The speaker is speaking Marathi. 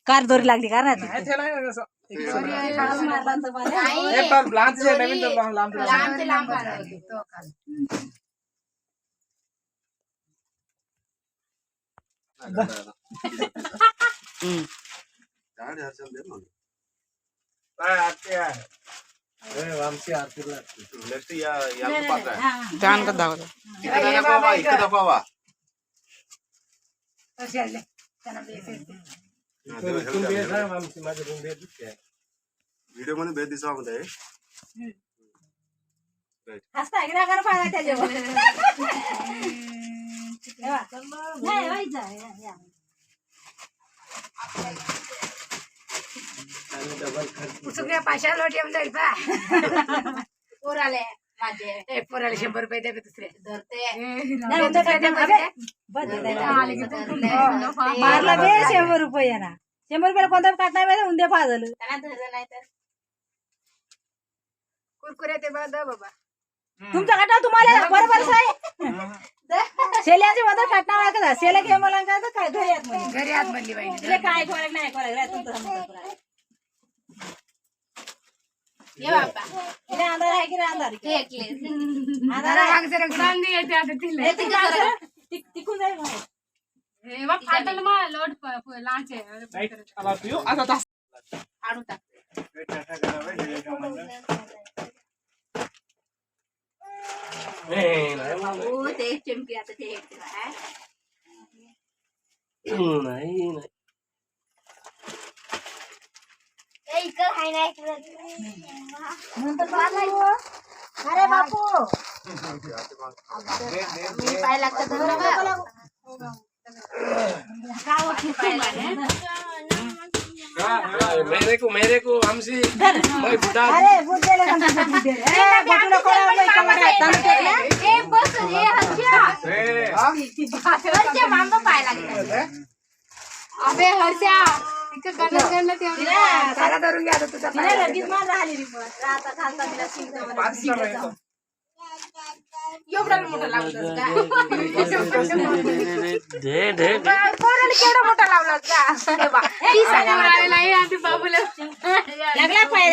कार दोरी लागली का ना जान का दावला व्हिडिओ मध्ये भेट दिसा मध्ये हसता एकदा कर पाहा त्याच्यावर नाही व्हायचा या सगळ्या पाशा लोट येऊन जाईल पा पोराले माझे एक पोराले 100 रुपये दे दुसरे धरते मारला बे 100 रुपये ना 100 रुपयाला कोणता काटणार माहिती उद्या पहा झालं नाही तर कुरकुरे ते बाबा तुमचा काटा तुम्हाला बरोबर आहे शेल्याची मदत काटणार आहे का शेल्या घे मला काय घरी आत म्हणली बाई काय फरक नाही फरक तुमचा ये बाबा इथे अंधार आहे की रे अंधार अंधार माग जरा गांधी येते आता तिला तिकून जाईल हे बा फाटल मा लोट लांचे आडू टाक ओ ते चिमकी आता ते नाही अरे बापू पाय लागतात मेरे को हमसे मैं बुढ़ा अरे बुद्धेले बटुला बस हे हर्षा मांब पाय लागतात अबे हर्षा इकडे गणत तेवढं सारा धरून घ्या तुझा तिला लगेच मार राहिली रे मग राता खालता तिला शिंग एवढा मोठा लागतोस का दे केवढा मोठा लावलास का हे बा 30 आधी बाबूला लागला पाय